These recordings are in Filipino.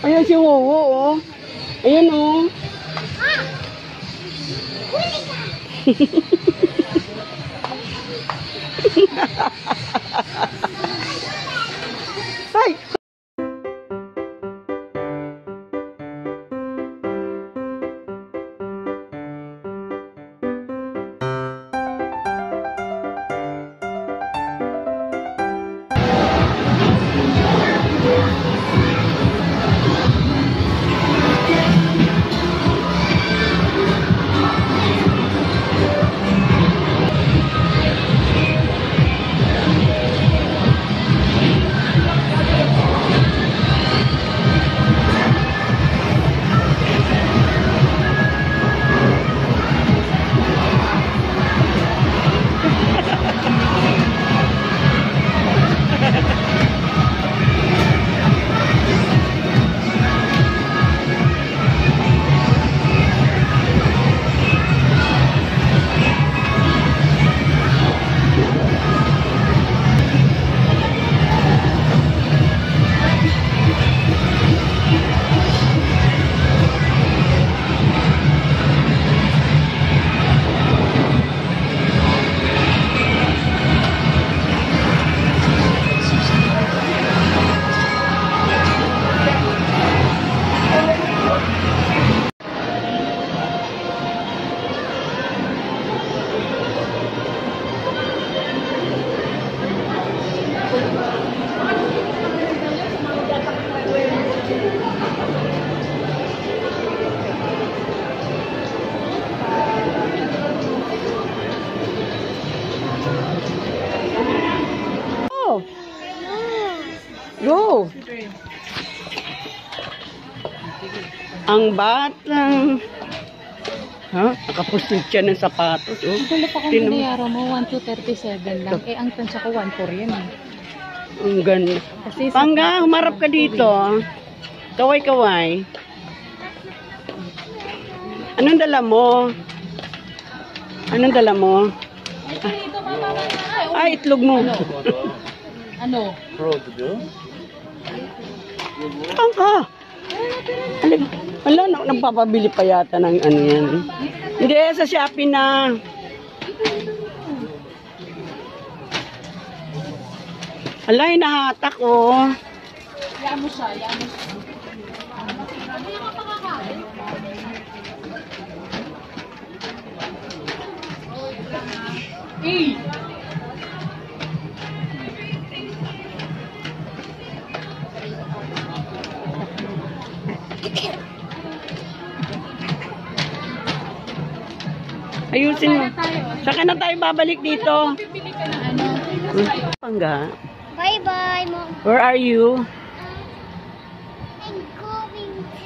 Ayan si Wowo, oh. Ayan, oh. Ay! Go! Ang batang... Ha? Nakapusit siya ng sapatos. Oh. Ito pa kung binayaran mo, 1,237 lang. Eh, ang tansya ko, 1,400 yan. Ang ganda. Pangga, humarap ka dito. Kaway-kaway. Anong dala mo? Anong dala mo? Ay, itlog mo. Ano? Saan ka? Wala, nagpapabili pa yata ng ano yan. Hindi, sa Shopee na. Wala, hinahatak oh. Yan mo siya, yan mo siya. Eh! Ayusin mo. Saka na tayo babalik dito. Pipili ka ng ano? Pangga. Bye-bye, Mom. Where are you? I'm going to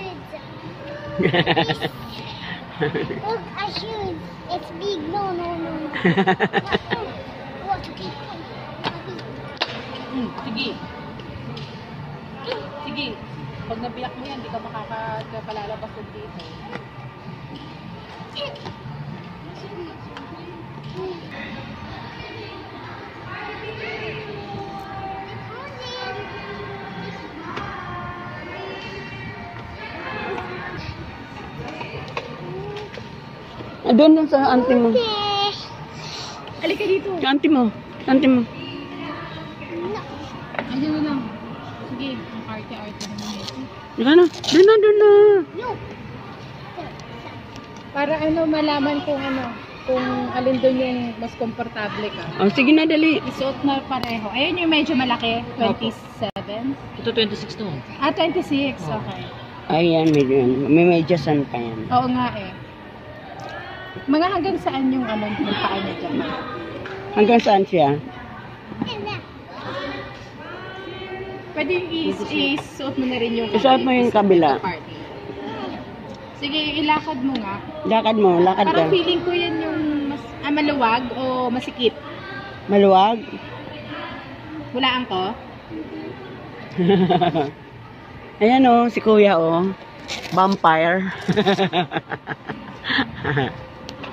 Look, a shoes. It's big. No, no, no. What? Sige. Sige. Pag nabiyak mo yan, di ka makakapalalabas dito. Doon sa auntie mo. Halika dito. Sa auntie mo. Auntie mo. Ayun na lang. Sige, ang arte-arte naman ito. Doon na. Doon na, doon na. No. Para ano, malaman kung ano, kung alin doon yung mas komportable ka. Oh, sige na, dali. Isuot na pareho. Ayun yung medyo malaki, 27. Ito 26 to. Ah, 26. Okay. Ayan, may medyasan pa yan. Oo nga eh. Mga hanggang saan yung ano, yung paa niya dyan? Hanggang saan siya? Pwede isuot mo na rin yung Isuot mo yung kabila. party. Sige, ilakad mo nga. Lakad mo, lakad ka. Parang feeling ko yan yung mas maluwag o masikip. Maluwag. Hulaan ko. Ayan oh, si kuya oh. Vampire.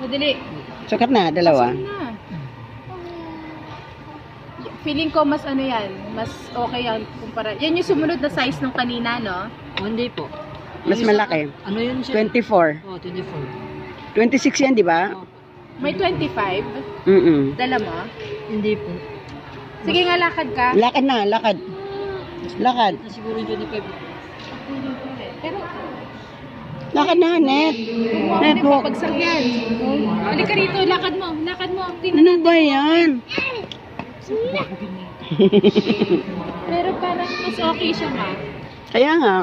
Madali. Sukat na, dalawa. Pasok na. Feeling ko mas ano yan, mas okay yan kumpara. Yan yung sumunod na size nung kanina, no? Oh, hindi po. Mas malaki. Ano yun siya? 24. Oh, 24. 26 yan, di ba? Oh, May 25. Dala mo? hindi po. Sige nga, lakad ka. Lakad na, lakad. Lakad. Na siguro yung 25. Pero, Lakad na, net. Net ano, po. papagsak yan. Halika rito, lakad mo. Lakad mo. Ano ba yan? Pero parang mas okay siya, ma. Kaya nga.